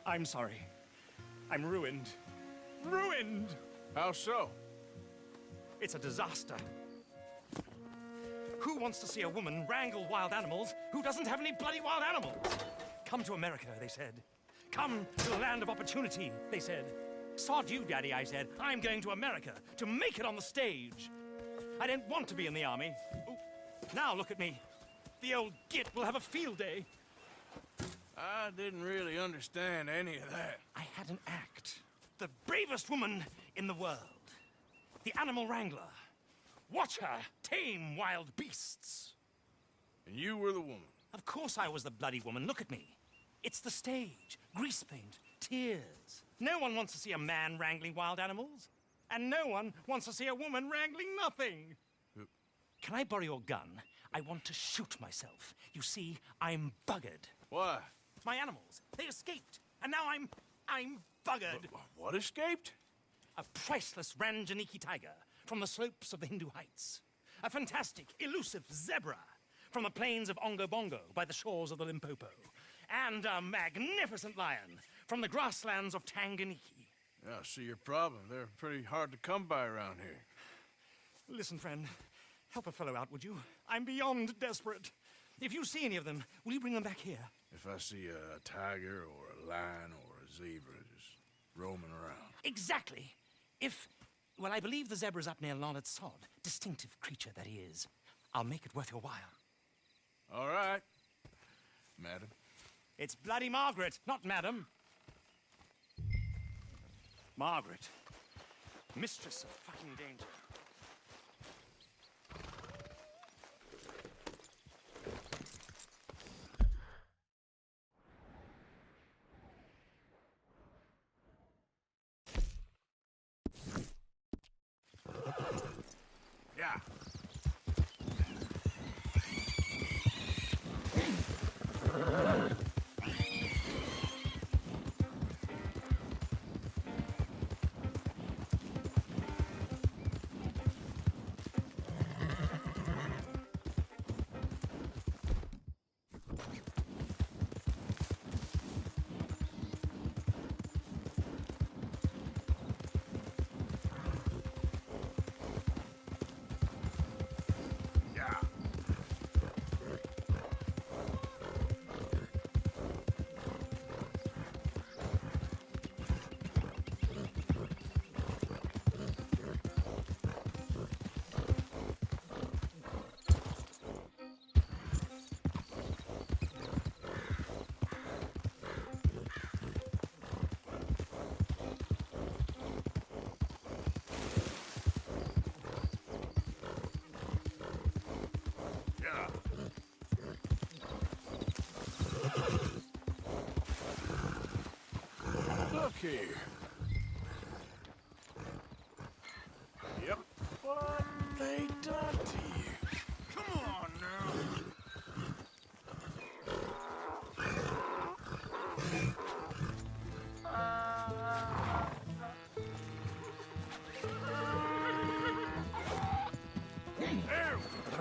I'm sorry. I'm ruined. Ruined! How so? It's a disaster. Who wants to see a woman wrangle wild animals who doesn't have any bloody wild animals? Come to America, they said. Come to the land of opportunity, they said. Sod you, Daddy, I said. I'm going to America to make it on the stage. I didn't want to be in the army. Ooh, now look at me. The old git will have a field day. I didn't really understand any of that. I had an act. The bravest woman in the world. The animal wrangler. Watch her tame wild beasts. And you were the woman. Of course I was the bloody woman. Look at me. It's the stage. Grease paint. Tears. No one wants to see a man wrangling wild animals. And no one wants to see a woman wrangling nothing. Can I borrow your gun? I want to shoot myself. You see, I'm buggered. Why? My animals, they escaped. And now I'm buggered. What escaped? A priceless Ranjaniki tiger from the slopes of the Hindu Heights. A fantastic, elusive zebra from the plains of Ongo Bongo by the shores of the Limpopo. And a magnificent lion from the grasslands of Tanganyika. Yeah, I see your problem. They're pretty hard to come by around here. Listen, friend, help a fellow out, would you? I'm beyond desperate. If you see any of them, will you bring them back here? If I see a tiger or a lion or a zebra just roaming around. Exactly. Well, I believe the zebra's up near Larned Sod. Distinctive creature that he is. I'll make it worth your while. All right, madam. It's bloody Margaret, not madam. Margaret. Mistress of fucking danger. Yeah. Look here. Yep. What they done to you? Come on now. There we go.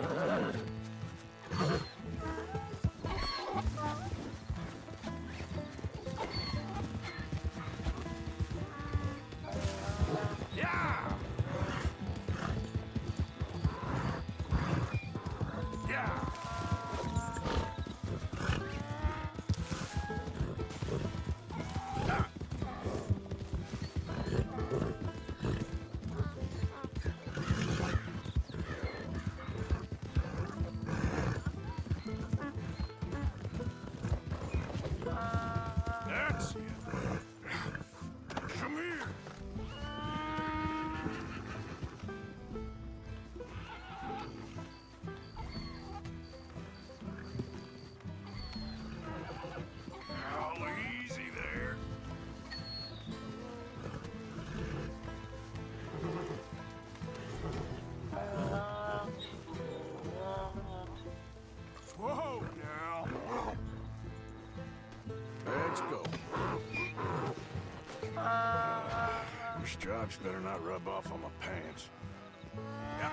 Stripes better not rub off on my pants. Yeah.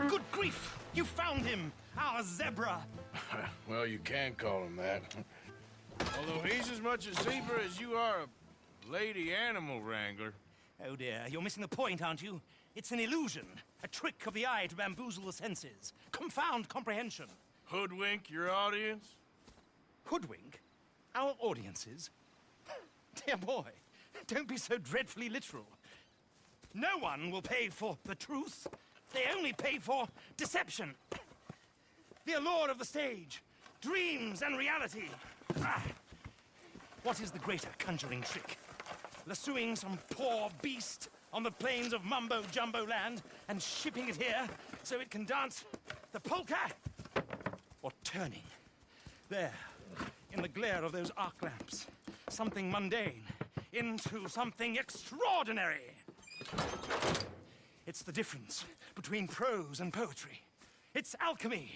Good grief! You found him! Our zebra! Well, you can call him that. Although he's as much a zebra as you are a lady animal wrangler. Oh dear, you're missing the point, aren't you? It's an illusion. A trick of the eye to bamboozle the senses. Confound comprehension. Hoodwink your audience? Hoodwink? Our audiences? Dear boy, don't be so dreadfully literal. No one will pay for the truth. They only pay for deception. The allure of the stage, dreams and reality. Ah. What is the greater conjuring trick? Lassoing some poor beast on the plains of mumbo-jumbo land and shipping it here so it can dance the polka? Or turning, there, in the glare of those arc lamps, something mundane into something extraordinary? It's the difference between prose and poetry. It's alchemy.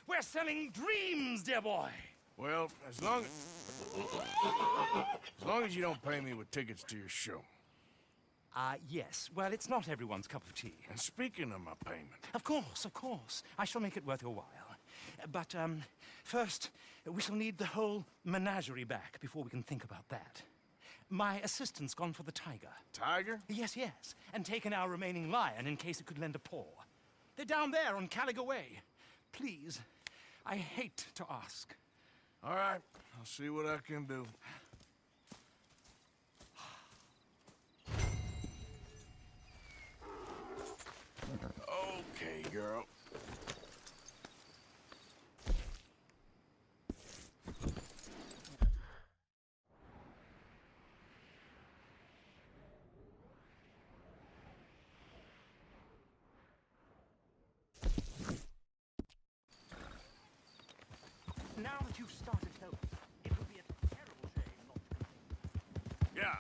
We're selling dreams, dear boy. Well, as long as you don't pay me with tickets to your show. Yes. Well, it's not everyone's cup of tea. And speaking of my payment... Of course, of course. I shall make it worth your while. But, first, we shall need the whole menagerie back before we can think about that. My assistant's gone for the tiger. Tiger? Yes, yes. And taken our remaining lion in case it could lend a paw. They're down there on Caliga Way. Please, I hate to ask. All right, I'll see what I can do. Okay, girl. Now that you've started helping, it would be a terrible shame not to. Yeah.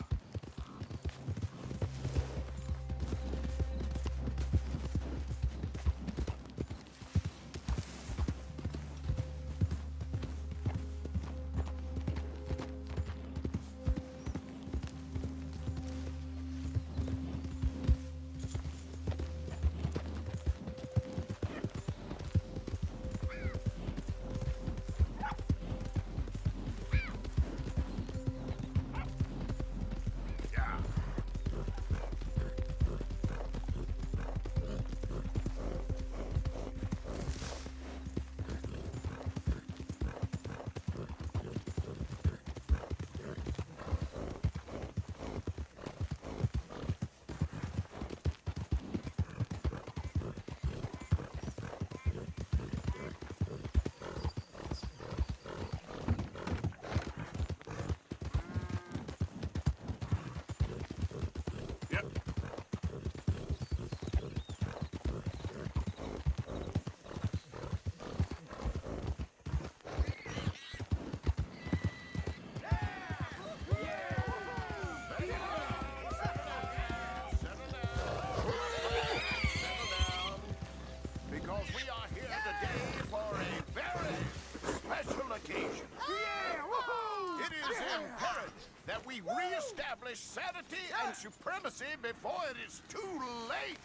Re-establish sanity and supremacy before it is too late.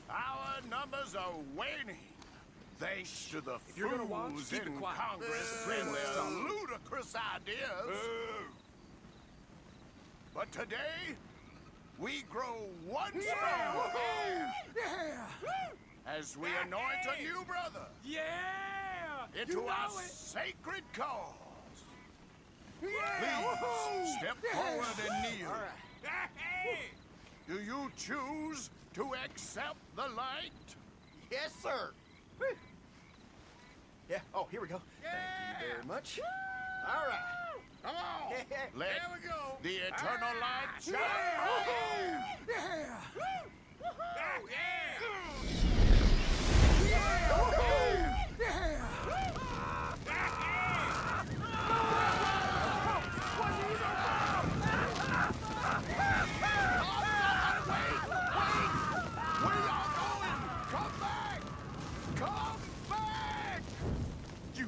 Our numbers are waning, thanks to the fools in Congress and their ludicrous ideas. But today, we grow one stronger as we anoint a new brother into our sacred cause. Please, step forward and kneel. Do you choose to accept the light? Yes, sir. Yeah, oh, here we go. Thank you very much. All right. Come on. Let There we go. the eternal light shine. You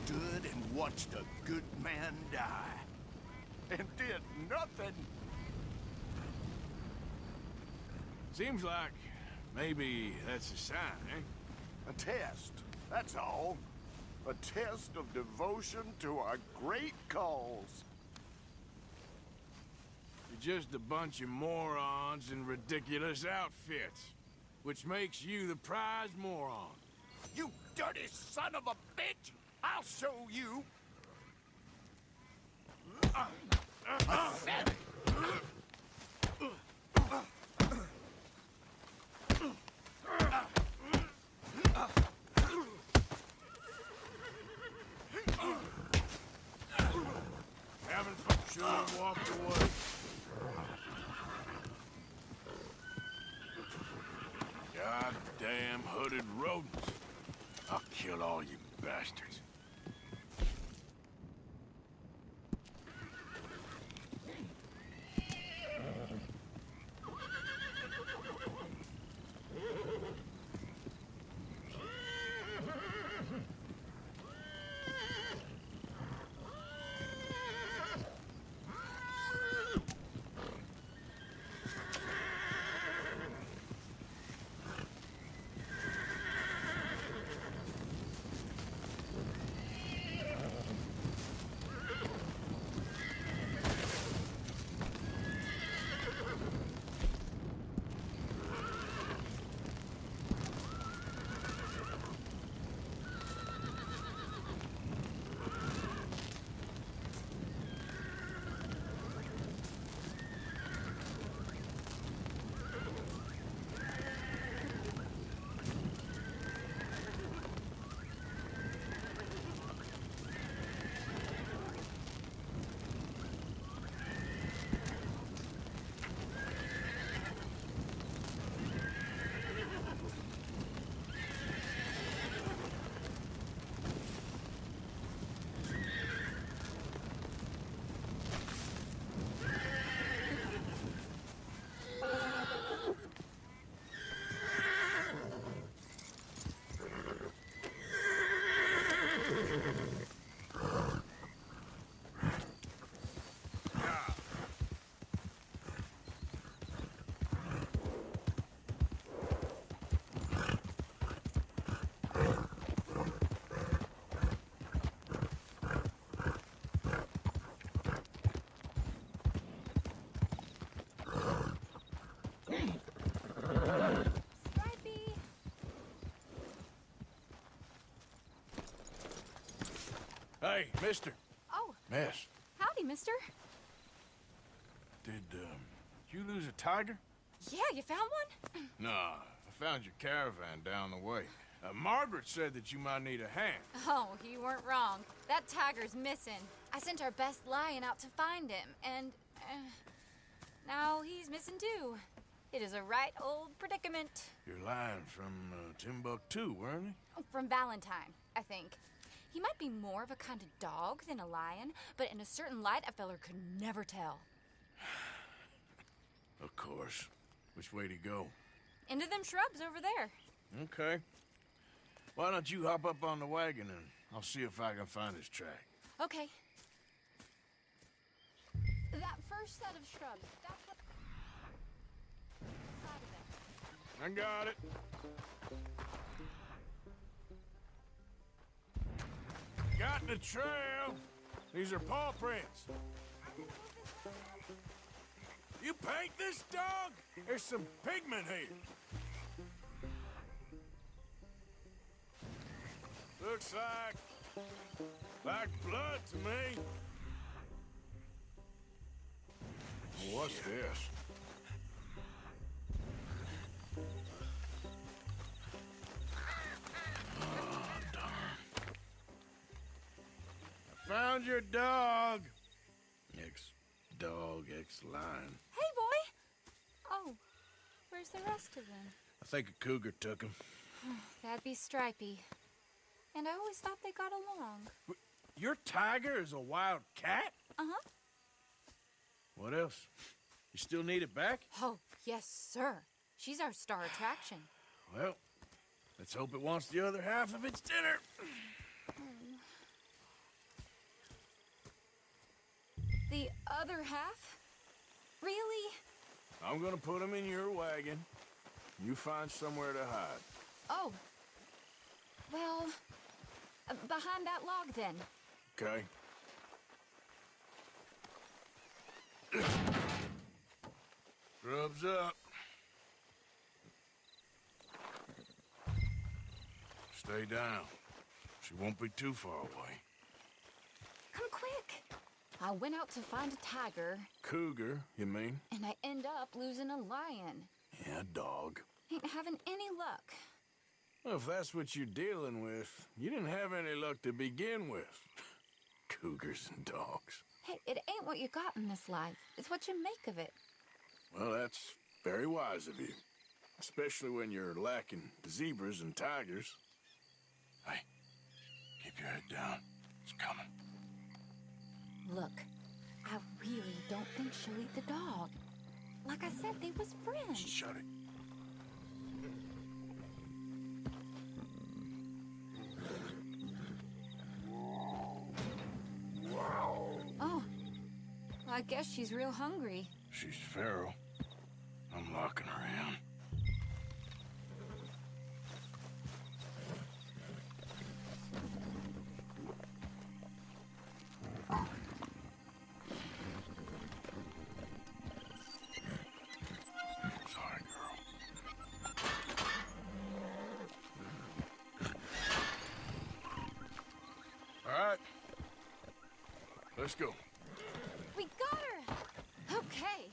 stood and watched a good man die. And did nothing. Seems like maybe that's a sign, eh? A test, that's all. A test of devotion to our great cause. You're just a bunch of morons in ridiculous outfits, which makes you the prize moron. You dirty son of a bitch! I'll show you! Haven't should have walked away. Goddamn hooded rodents. I'll kill all you bastards. Hey, mister. Oh, Miss, howdy, mister. did you lose a tiger? Yeah, you found one? Nah, I found your caravan down the way. Margaret said that you might need a hand. Oh, you weren't wrong. That tiger's missing. I sent our best lion out to find him, and now he's missing too. It is a right old predicament. You're lying from Timbuktu, weren't you? From Valentine, I think. He might be more of a kind of dog than a lion, but in a certain light, a feller could never tell. Of course. Which way to go? Into them shrubs over there. Okay. Why don't you hop up on the wagon and I'll see if I can find his track. Okay. That first set of shrubs, that's what... side of them. I got it. Got the trail. These are paw prints. You paint this dog? There's some pigment here. Looks like blood to me. What's this? Oh, darn. I found your dog. Ex-dog, ex-lion. Hey, boy! Oh, where's the rest of them? I think a cougar took him. That'd be Stripey. And I always thought they got along. Your tiger is a wild cat? Uh-huh. What else? You still need it back? Oh, yes, sir. She's our star attraction. Well, let's hope it wants the other half of its dinner. The other half? Really? I'm gonna put them in your wagon. You find somewhere to hide. Oh. Well, behind that log then. Okay? Grub's up. Stay down. She won't be too far away. Come quick. I went out to find a tiger, Cougar, you mean? and I end up losing a lion. Yeah, dog. Ain't having any luck. Well, if that's what you're dealing with, you didn't have any luck to begin with. Cougars and dogs. Hey, it ain't what you got in this life. It's what you make of it. Well, that's very wise of you. Especially when you're lacking zebras and tigers. Hey, keep your head down. It's coming. Look, I really don't think she'll eat the dog. Like I said, they was friends. Shut it. Oh, I guess she's real hungry. She's feral. I'm locking her in. Sorry, girl. All right. Let's go. We got her! Okay.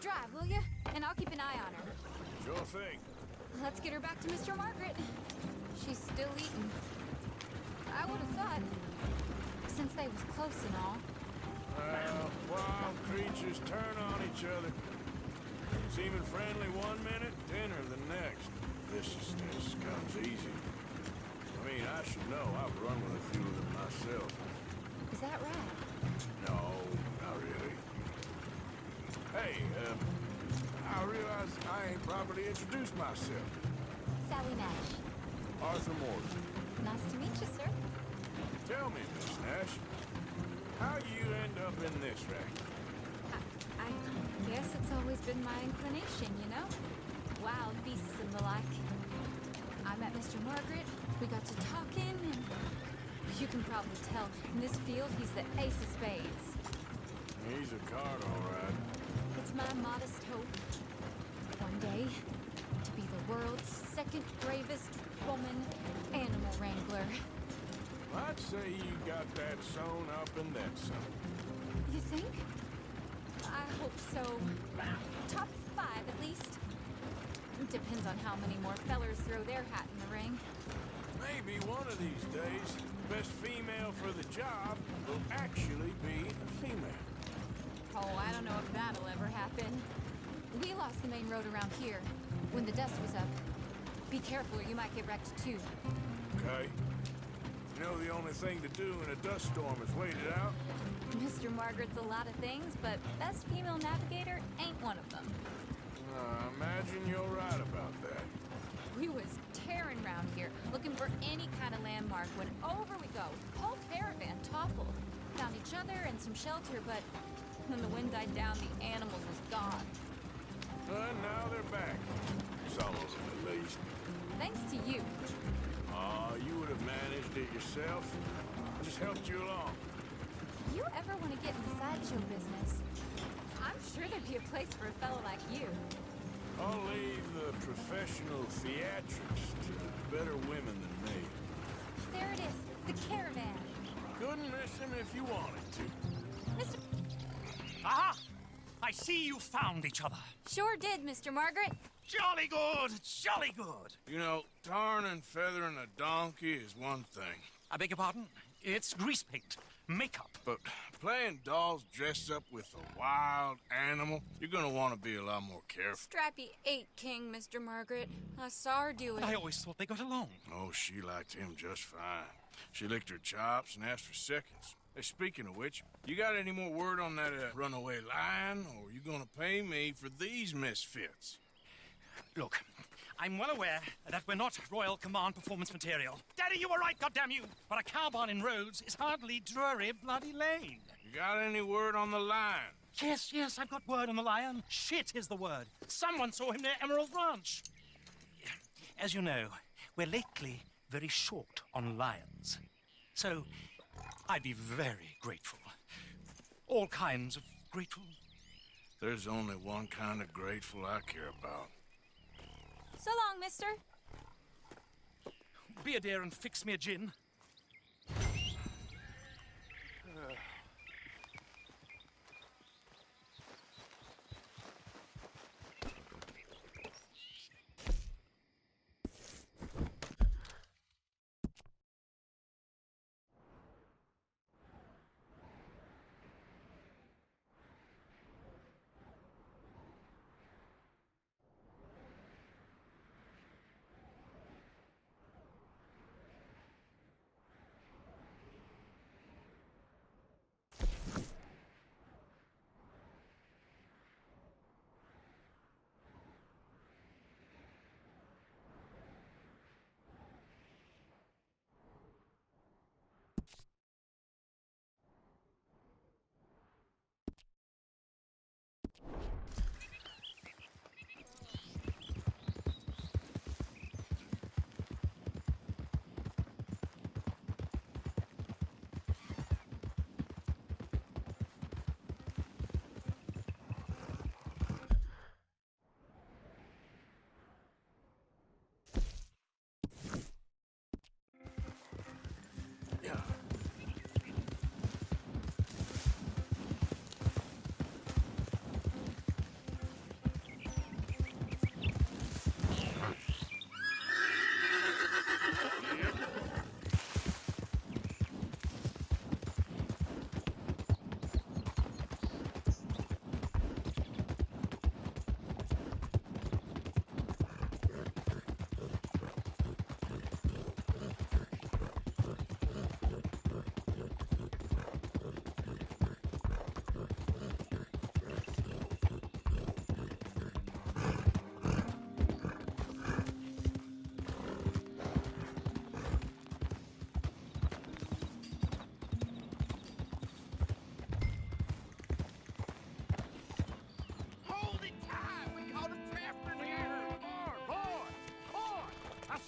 Drive, will you? And I'll keep an eye on her. Sure thing. Let's get her back to Mr. Margaret. She's still eating. I would have thought, since they was close and all. Well, wild creatures turn on each other. Seeming friendly one minute, dinner the next. Viciousness comes easy. I mean, I should know. I've run with a few of them myself. Is that right? No, not really. Hey, I realize I ain't properly introduced myself. Sally Nash. Arthur Morgan. Nice to meet you, sir. Tell me, Miss Nash, how you end up in this racket? I guess it's always been my inclination, you know? Wild beasts and the like. I met Mr. Margaret, we got to talking, and you can probably tell, in this field, he's the ace of spades. He's a card, all right. It's my modest hope, one day, to be the world's second bravest woman animal wrangler. I'd say you got that sewn up and then some. You think? I hope so. Top 5, at least. Depends on how many more fellers throw their hat in the ring. Maybe one of these days, the best female for the job will actually be a female. Oh, I don't know if that'll ever happen. We lost the main road around here when the dust was up. Be careful or you might get wrecked too. Okay. You know the only thing to do in a dust storm is wait it out? Mr. Margaret's a lot of things, but best female navigator ain't one of them. I imagine you're right about that. We was tearing around here, looking for any kind of landmark when over we go. Whole caravan toppled. Found each other and some shelter, but when the wind died down, the animals was gone. And now they're back. Some of them, at least. Thanks to you. You would have managed it yourself. I just helped you along. You ever want to get in the sideshow business? I'm sure there'd be a place for a fellow like you. I'll leave the professional theatrics to better women than me. There it is, the caravan. Couldn't miss him if you wanted to. Mr. Aha! I see you found each other. Sure did, Mr. Margaret. Jolly good, jolly good. You know, tarring and feathering a donkey is one thing. I beg your pardon? It's grease paint, makeup. But playing dolls dressed up with a wild animal, you're gonna want to be a lot more careful. Strappy ain't king, Mr. Margaret. I saw her do it. I always thought they got along. Oh, she liked him just fine. She licked her chops and asked for seconds. Hey, speaking of which, you got any more word on that runaway lion, or you gonna pay me for these misfits? Look, I'm well aware that we're not Royal Command performance material. Daddy, you were right, goddamn you! But a cow barn in Rhodes is hardly Drury Bloody Lane. You got any word on the lion? Yes, I've got word on the lion. Shit is the word. Someone saw him near Emerald Ranch. As you know, we're lately very short on lions. So, I'd be very grateful. All kinds of grateful. There's only one kind of grateful I care about. So long, mister. Be a dear and fix me a gin.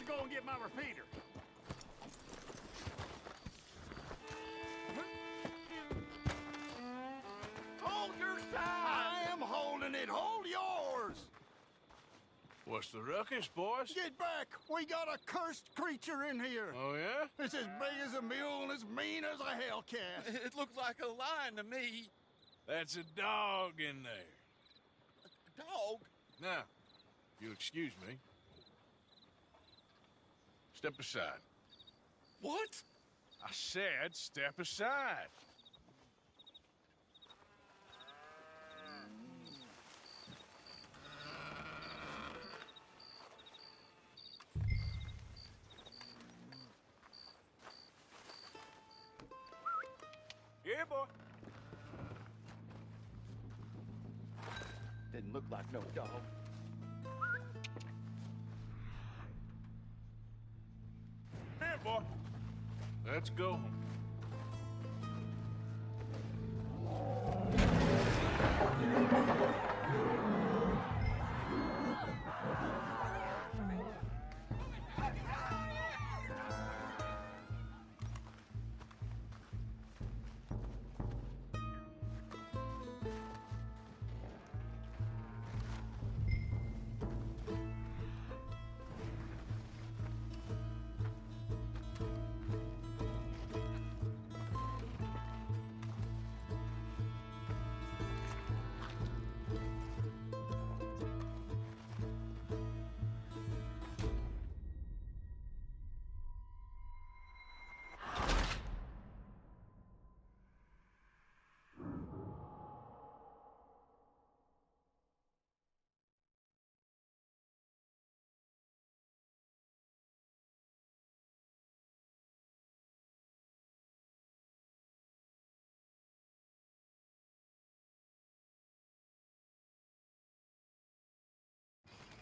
Go and get my repeater. Hold your side! I am holding it. Hold yours! What's the ruckus, boys? Get back! We got a cursed creature in here. Oh, yeah? It's as big as a mule and as mean as a hellcat. It looked like a lion to me. That's a dog in there. A dog? Now, if you'll excuse me. Step aside. What? I said step aside. Yeah, boy. Didn't look like no dog. Here, boy. Let's go.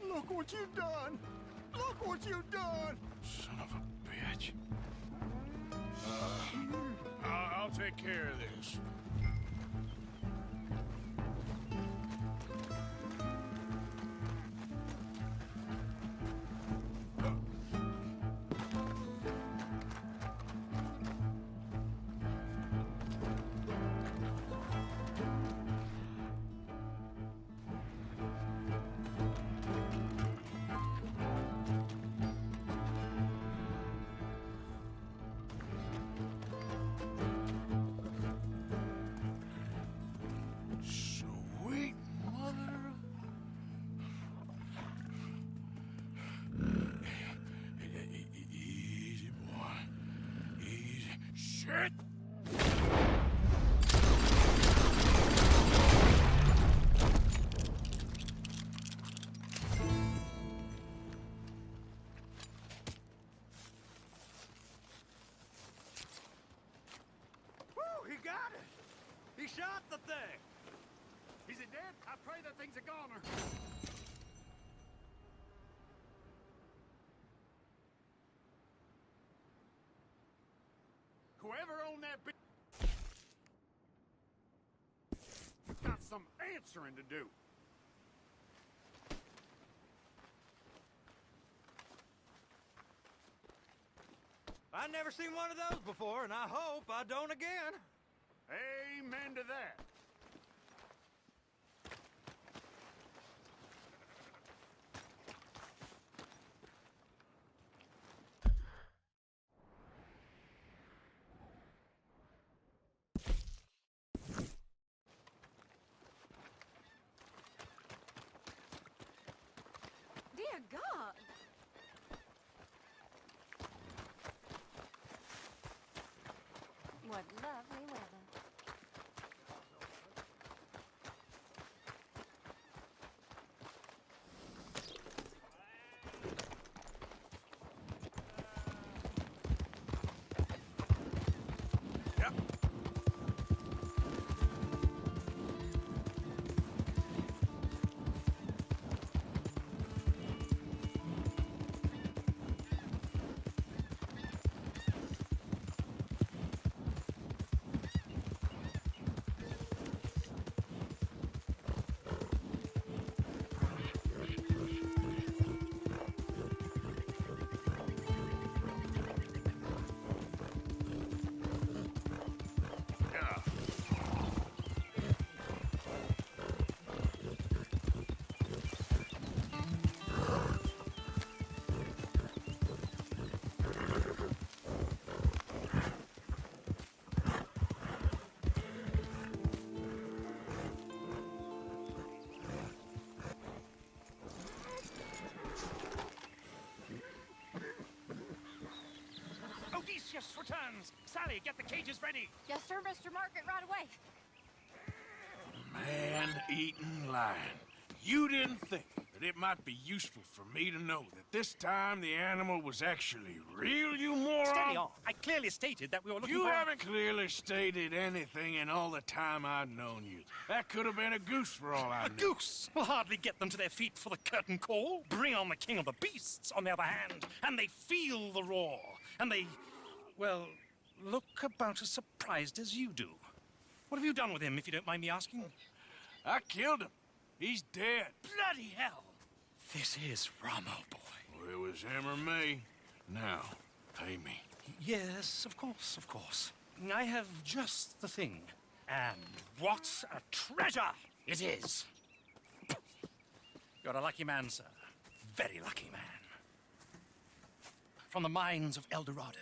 Look what you've done! Look what you've done! Son of a bitch. I'll take care of this. Shit! Woo, he got it! He shot the thing! Is it dead? I pray that thing's a goner. Whoever owned that got some answering to do. I've never seen one of those before, and I hope I don't again. Amen to that. Dear God. What lovely weather. Yep. Yeah. Odysseus returns! Sally, get the cages ready! Yes, sir, Mr. Margaret, right away. Man-eating lion. You didn't think that it might be useful for me to know that this time the animal was actually real, you moron? Steady on. I clearly stated that we were looking You for... haven't clearly stated anything in all the time I've known you. That could have been a goose for all I A knew. goose will hardly get them to their feet for the curtain call. Bring on the king of the beasts, on the other hand, and they feel the roar. And they, well, look about as surprised as you do. What have you done with him, if you don't mind me asking? I killed him. He's dead. Bloody hell! This is Ramo, boy. Well, it was him or me. Now, pay me. Yes, of course, of course. I have just the thing. And what a treasure it is! You're a lucky man, sir. Very lucky man. From the mines of El Dorado,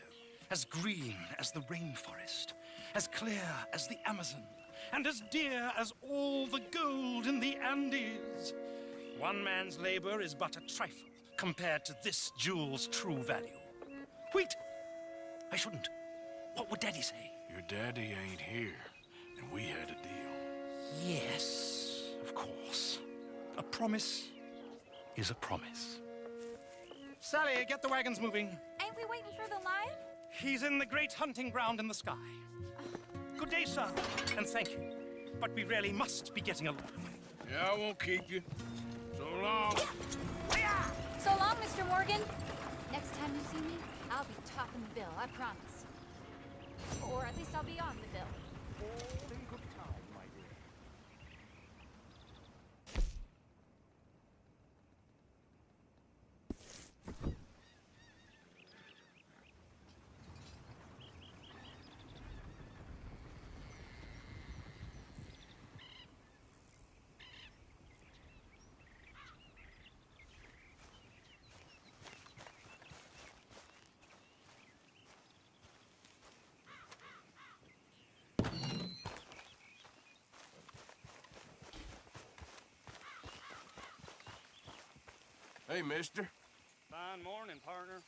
as green as the rainforest, as clear as the Amazon, and as dear as all the gold in the Andes. One man's labor is but a trifle compared to this jewel's true value. Wait! I shouldn't. What would Daddy say? Your daddy ain't here, and we had a deal. Yes, of course. A promise is a promise. Sally, get the wagons moving. Ain't we waiting for the lion? He's in the great hunting ground in the sky. Good day, sir, and thank you. But we really must be getting along. Yeah, I won't keep you. So long. So long, Mr. Morgan. Next time you see me, I'll be topping the bill, I promise. Or at least I'll be on the bill. All in good time, my dear. Hey, mister. Fine morning, partner.